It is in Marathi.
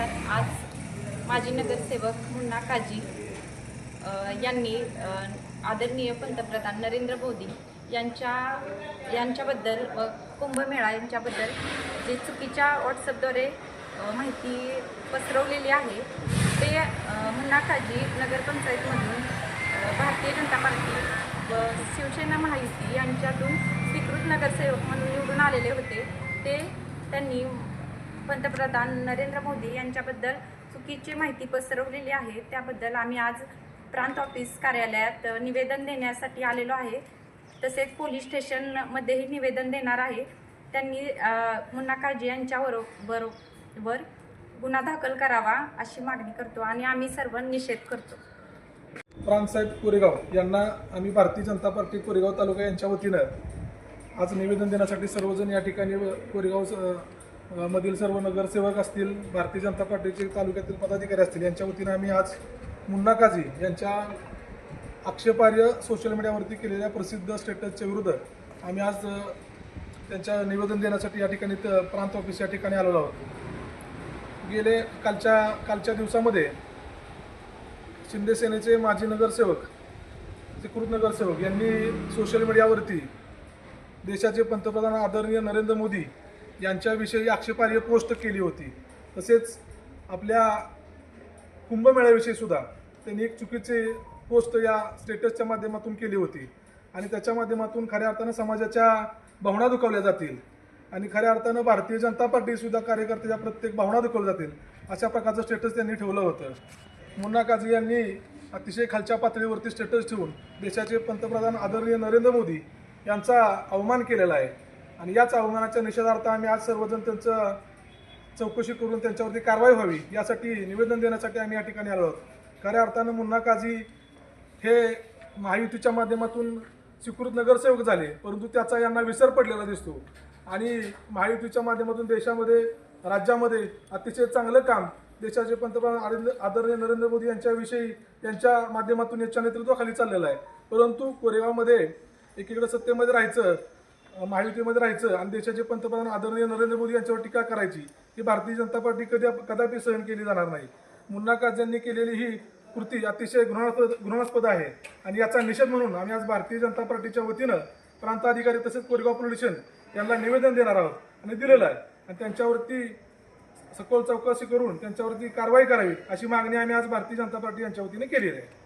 नमस्कार. आज माजी नगरसेवक मुन्ना काजी यांनी आदरणीय पंतप्रधान नरेंद्र मोदी यांच्याबद्दल व कुंभमेळा यांच्याबद्दल जे चुकीच्या व्हॉट्सअपद्वारे माहिती पसरवलेली आहे ते मुन्ना काजी नगरपंचायतमधून भारतीय जनता पार्टी व शिवसेना महायुती यांच्यातून स्वीकृत नगरसेवक म्हणून निवडून आलेले होते. त्यांनी पंतप्रधान नरेंद्र मोदी यांच्याबद्दल चुकीची माहिती पसरवलेली आहे. त्याबद्दल आम्ही आज प्रांत ऑफिस कार्यालयात निवेदन देण्यासाठी आलेलो आहे. तसेच पोलीस स्टेशनमध्येही निवेदन देणार आहे. त्यांनी मुन्ना काजी यांच्यावर गुन्हा दाखल करावा अशी मागणी करतो आणि आम्ही सर्व निषेध करतो. प्रांतसाहेब कोरेगाव यांना आम्ही भारतीय जनता पार्टी कोरेगाव तालुका यांच्या वतीनं आज निवेदन देण्यासाठी सर्वजण या ठिकाणी कोरेगाव मधील सर्व नगरसेवक असतील, भारतीय जनता पार्टीचे तालुक्यातील पदाधिकारी असतील, यांच्या वतीनं आम्ही आज मुन्ना काजी यांच्या आक्षेपार्ह सोशल मीडियावरती केलेल्या प्रसिद्ध स्टेटसच्या विरुद्ध आम्ही आज त्यांच्या निवेदन देण्यासाठी या ठिकाणी प्रांत ऑफिस या ठिकाणी आलेलो आहोत. गेले कालच्या दिवसामध्ये शिंदे सेनेचे माजी नगरसेवक, स्वीकृत नगरसेवक यांनी सोशल मीडियावरती देशाचे पंतप्रधान आदरणीय नरेंद्र मोदी यांच्याविषयी आक्षेपार्ह पोस्ट केली होती. तसेच आपल्या कुंभमेळ्याविषयी सुद्धा त्यांनी एक चुकीची पोस्ट या स्टेटसच्या माध्यमातून केली होती आणि त्याच्या माध्यमातून खऱ्या अर्थानं समाजाच्या भावना दुखावल्या जातील आणि खऱ्या अर्थानं भारतीय जनता पार्टीसुद्धा कार्यकर्त्याच्या प्रत्येक भावना दुखावल्या जातील अशा प्रकारचं स्टेटस त्यांनी ठेवलं होतं. मुन्ना काजी यांनी अतिशय खालच्या पातळीवरती स्टेटस ठेवून देशाचे पंतप्रधान आदरणीय नरेंद्र मोदी यांचा अवमान केलेला आहे आणि याच अवमानाच्या निषेधार्थ आम्ही आज सर्वजण त्यांचं चौकशी करून त्यांच्यावरती कारवाई व्हावी यासाठी निवेदन देण्यासाठी आम्ही या ठिकाणी आलो आहोत. खऱ्या अर्थानं मुन्ना काजी हे महायुतीच्या माध्यमातून स्वीकृत नगरसेवक झाले, परंतु त्याचा यांना विसर पडलेला दिसतो आणि महायुतीच्या माध्यमातून देशामध्ये, राज्यामध्ये अतिशय चांगलं काम देशाचे पंतप्रधान आदरणीय नरेंद्र मोदी यांच्याविषयी यांच्या माध्यमातून यांच्या नेतृत्वाखाली चाललेलं आहे. परंतु कोरेगावमध्ये एकीकडे सत्तेमध्ये राहायचं, महायुतीमध्ये राहायचं आणि देशाचे पंतप्रधान आदरणीय नरेंद्र मोदी यांच्यावर टीका करायची ही भारतीय जनता पार्टी कदापि सहन केली जाणार नाही. मुन्ना काजी यांनी केलेली ही कृती अतिशय घृणास्पद आहे आणि याचा निषेध म्हणून आम्ही आज भारतीय जनता पार्टीच्या वतीनं प्रांताधिकारी तसेच कोरेगाव पोलीस स्टेशन यांना निवेदन देणार आहोत आणि दिलेलं आहे आणि त्यांच्यावरती सखोल चौकशी करून त्यांच्यावरती कारवाई करावी अशी मागणी आम्ही आज भारतीय जनता पार्टी यांच्या वतीने केलेली आहे.